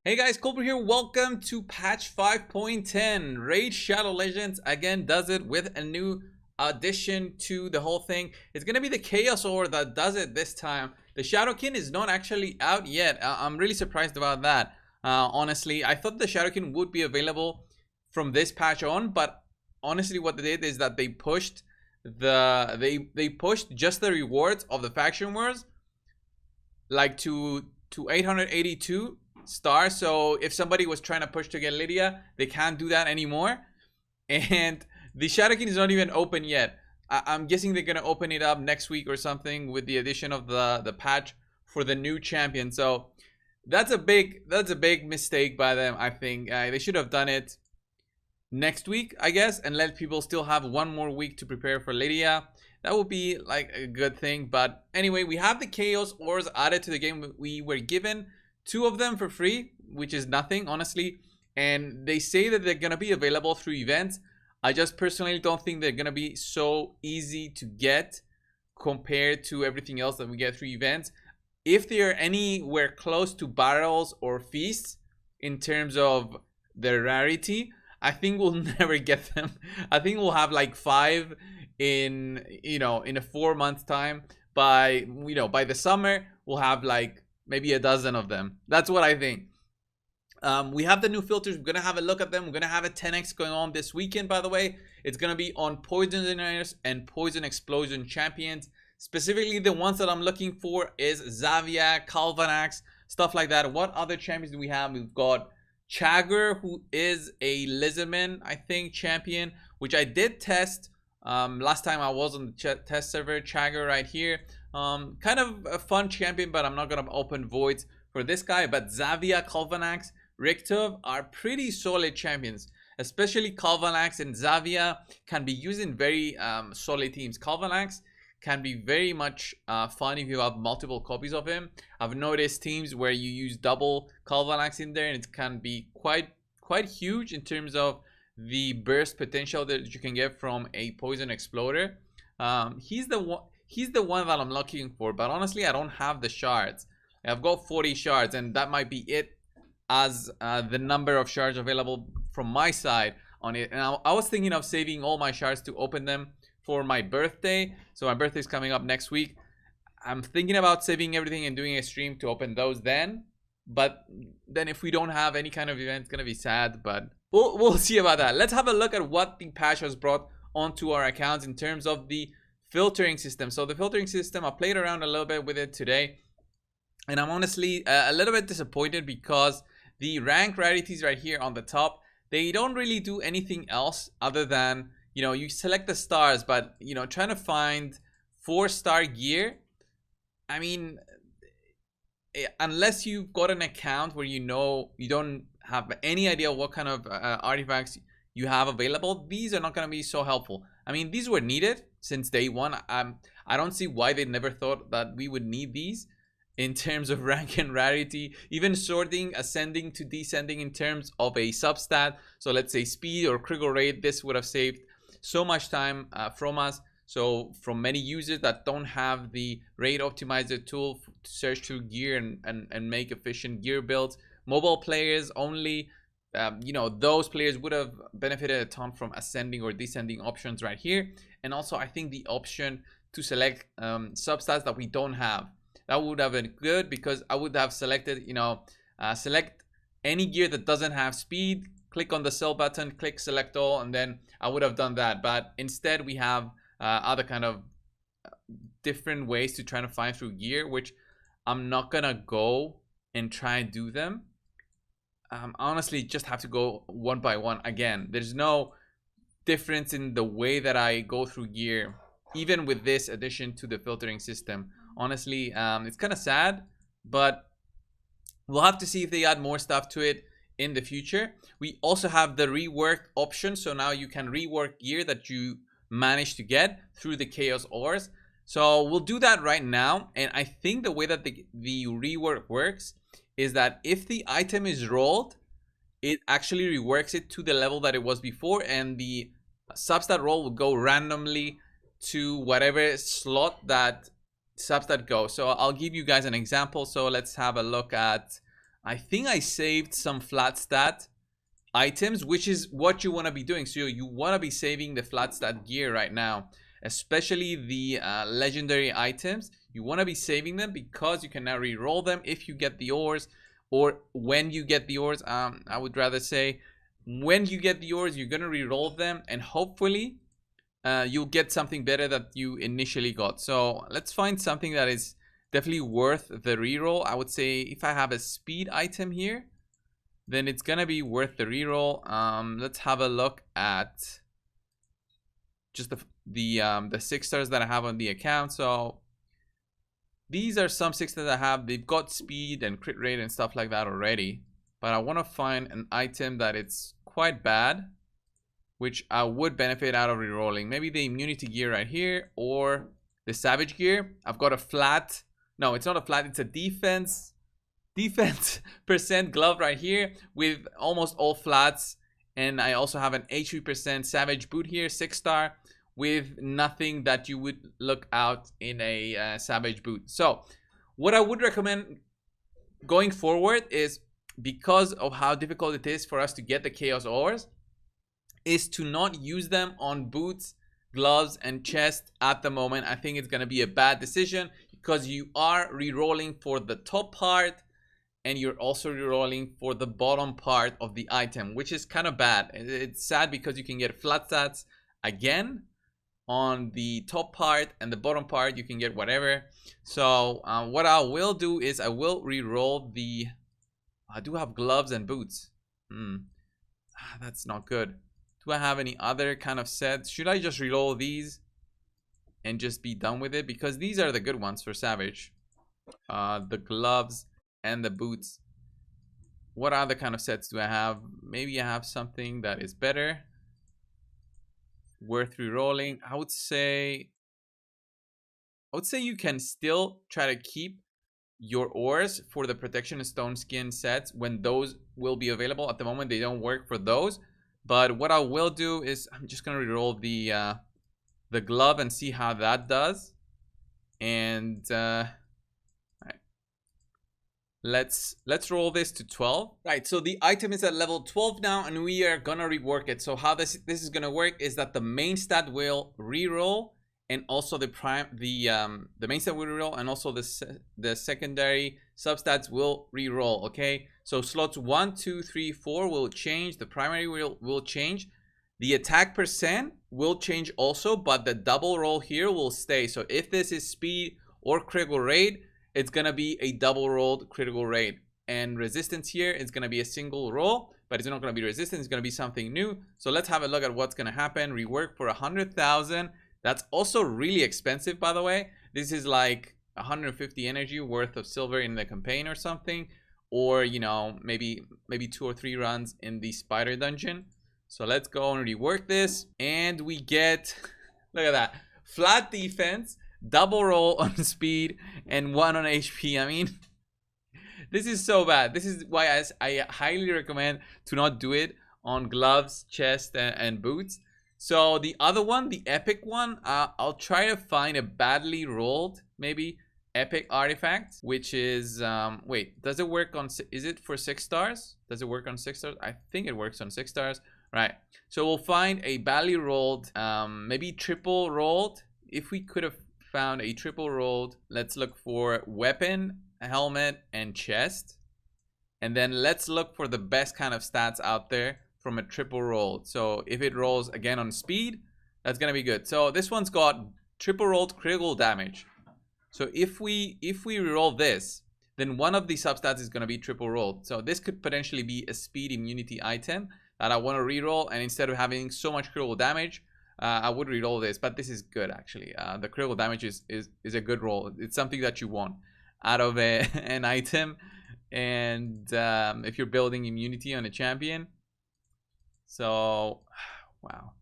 Hey guys, coldbrew here. Welcome to patch 5.10. Raid Shadow Legends again does it with a new addition to the whole thing. It's gonna be the Chaos Ore that does it this time. The Shadowkin is not actually out yet. I'm really surprised about that. Honestly, I thought the Shadowkin would be available from this patch on, but honestly, what they did is that they pushed they pushed just the rewards of the faction wars like to 882 stars. So if somebody was trying to push to get Lydia, they can't do that anymore. And the Shadowkin is not even open yet. I'm guessing they're gonna open it up next week or something with the addition of the patch for the new champion. So that's a big mistake by them. I think they should have done it next week, I guess, and let people still have one more week to prepare for Lydia. That would be like a good thing. But anyway, we have the Chaos Ores added to the game. We were given 2 of them for free, which is nothing, honestly. And they say that they're gonna be available through events. I just personally don't think they're gonna be so easy to get compared to everything else that we get through events. If they are anywhere close to barrels or feasts in terms of their rarity, I think we'll never get them. I think we'll have like 5 in in a 4-month time. By by the summer we'll have like maybe a dozen of them. That's what I think. We have the new filters. We're gonna have a look at them. We're gonna have a 10x going on this weekend, by the way. It's gonna be on Poison Generators and Poison Explosion champions. Specifically, the ones that I'm looking for is Zavia, Calvanax, stuff like that. What other champions do we have? We've got Chagger, who is a Lizardman, I think, champion, which I did test last time I was on the test server. Chagger right here. Kind of a fun champion, but I'm not gonna open voids for this guy. But Zavia, Calvanax, Richtov are pretty solid champions. Especially Calvanax and Zavia can be used in very solid teams. Calvanax can be very much fun if you have multiple copies of him. I've noticed teams where you use double Calvanax in there, and it can be quite huge in terms of the burst potential that you can get from a Poison Exploder. He's the one that I'm looking for, but honestly I don't have the shards. I've got 40 shards, and that might be it as the number of shards available from my side on it. And I was thinking of saving all my shards to open them for my birthday. So my birthday is coming up next week. I'm thinking about saving everything and doing a stream to open those then. But then if we don't have any kind of event, it's gonna be sad, but we'll see about that. Let's have a look at what the patch has brought onto our accounts in terms of the filtering system. So the filtering system, I played around a little bit with it today, and I'm honestly a little bit disappointed because the rank rarities right here on the top, they don't really do anything else other than you select the stars. But trying to find 4-star gear, I mean, unless you've got an account where you don't have any idea what kind of artifacts you have available, these are not going to be so helpful. I mean, these were needed since day one. I don't see why they never thought that we would need these in terms of rank and rarity. Even sorting, ascending to descending in terms of a substat, so let's say speed or critical rate, this would have saved so much time from us. So from many users that don't have the rate optimizer tool to search through gear and make efficient gear builds, mobile players only, those players would have benefited a ton from ascending or descending options right here. And also I think the option to select substats that we don't have, that would have been good, because I would have selected select any gear that doesn't have speed, click on the sell button, click select all, and then I would have done that. But instead we have other kind of different ways to try to find through gear, which I'm not gonna go and try and do them. Honestly, just have to go one by one again. There's no difference in the way that I go through gear, even with this addition to the filtering system. Honestly, it's kind of sad, but we'll have to see if they add more stuff to it in the future. We also have the rework option, so now you can rework gear that you managed to get through the Chaos Ores. So we'll do that right now. And I think the way that the rework works is that if the item is rolled, it actually reworks it to the level that it was before, and the substat roll will go randomly to whatever slot that substat goes. So I'll give you guys an example. So let's have a look at I think I saved some flat stat items, which is what you want to be doing. So you want to be saving the flat stat gear right now, especially the legendary items. You want to be saving them because you can now re-roll them if you get the ores, or when you get the ores. I would rather say when you get the ores, you're gonna re-roll them, and hopefully you'll get something better that you initially got. So let's find something that is definitely worth the reroll. I would say if I have a speed item here, then it's gonna be worth the reroll. Let's have a look at just the 6 stars that I have on the account. So these are some 6 that I have. They've got speed and crit rate and stuff like that already, but I want to find an item that it's quite bad, which I would benefit out of rerolling. Maybe the immunity gear right here, or the savage gear. I've got a flat, no, it's not a flat, it's a defense percent glove right here with almost all flats, and I also have an HP percent savage boot here, 6 star, with nothing that you would look out in a savage boot. So what I would recommend going forward is, because of how difficult it is for us to get the chaos ores, is to not use them on boots, gloves, and chest at the moment. I think it's going to be a bad decision because you are re-rolling for the top part and you're also re-rolling for the bottom part of the item, which is kind of bad. It's sad because you can get flat stats again on the top part, and the bottom part you can get whatever. So what I will do is I will re-roll the, I do have gloves and boots. That's not good. Do I have any other kind of sets? Should I just reroll these and just be done with it? Because these are the good ones for Savage. The gloves and the boots. What other kind of sets do I have? Maybe I have something that is better, worth rerolling. I would say you can still try to keep your ores for the protection stone skin sets when those will be available. At the moment they don't work for those, but what I will do is I'm just gonna reroll the glove and see how that does. And right. Let's roll this to 12. Right, so the item is at level 12 now, and we are gonna rework it. So how this is gonna work is that the main stat will reroll, and also the main stat will reroll, and also the secondary substats will reroll. Okay, so slots 1, 2, 3, 4 will change. The primary will change. The attack percent will change also, but the double roll here will stay. So if this is speed or critical rate, it's gonna be a double rolled critical rate. And resistance here is gonna be a single roll, but it's not gonna be resistance, it's gonna be something new. So let's have a look at what's gonna happen. Rework for 100,000. That's also really expensive, by the way. This is like 150 energy worth of silver in the campaign or something, or you know, maybe 2 or 3 runs in the spider dungeon. So let's go and rework this, and we get, look at that, flat defense, double roll on speed, and 1 on HP. I mean, this is so bad. This is why I highly recommend to not do it on gloves, chest, and boots. So the other one, the epic one, I'll try to find a badly rolled, maybe epic artifact, which is wait, does it work on, is it for 6 stars? Does it work on 6 stars? I think it works on 6 stars. Right, so we'll find a badly rolled, maybe triple rolled. If we could have found a triple rolled, let's look for weapon, helmet, and chest, and then let's look for the best kind of stats out there from a triple roll. So if it rolls again on speed, that's gonna be good. So this one's got triple rolled critical damage. So if we roll this, then one of the substats is gonna be triple rolled. So this could potentially be a speed immunity item that I want to reroll, and instead of having so much critical damage, I would reroll this. But this is good actually. The critical damage is a good roll. It's something that you want out of an item, and if you're building immunity on a champion. So wow,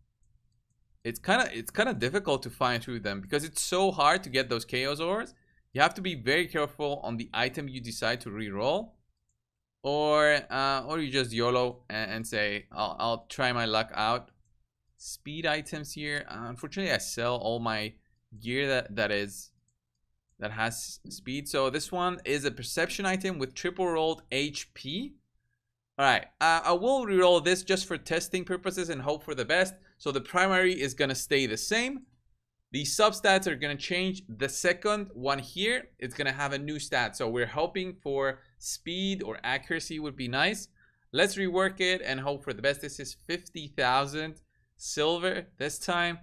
it's kind of difficult to find through them because it's so hard to get those chaos ores. You have to be very careful on the item you decide to reroll, or you just YOLO and say I'll try my luck out. Speed items here, unfortunately I sell all my gear that is that has speed. So this one is a perception item with triple rolled HP. All right, I will reroll this just for testing purposes and hope for the best. So the primary is gonna stay the same. The substats are gonna change. The second one here, it's gonna have a new stat. So we're hoping for speed or accuracy would be nice. Let's rework it and hope for the best. This is 50,000 silver this time.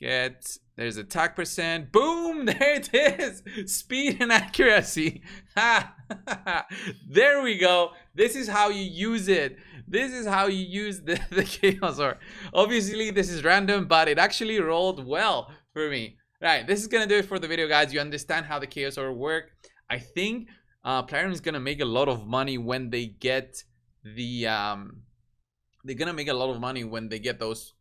There's attack percent. Boom, there it is. Speed and accuracy. There we go. This is how you use it. This is how you use the Chaos Ore. Obviously, this is random, but it actually rolled well for me. Right, this is gonna do it for the video, guys. You understand how the Chaos Ore work. I think Platinum is gonna make a lot of money when they get the they're gonna make a lot of money when they get those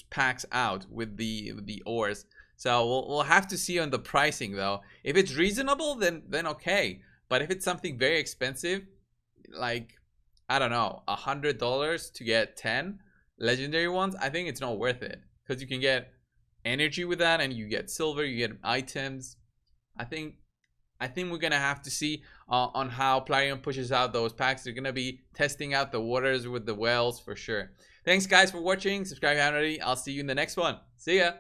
packs out with the ores. So we'll have to see on the pricing though. If it's reasonable, then okay. But if it's something very expensive, like I don't know, $100 to get 10 legendary ones, I think it's not worth it, because you can get energy with that, and you get silver, you get items. I think we're gonna have to see on how Plarium pushes out those packs. They're gonna be testing out the waters with the whales for sure. Thanks guys for watching. Subscribe if you haven't already. I'll see you in the next one. See ya.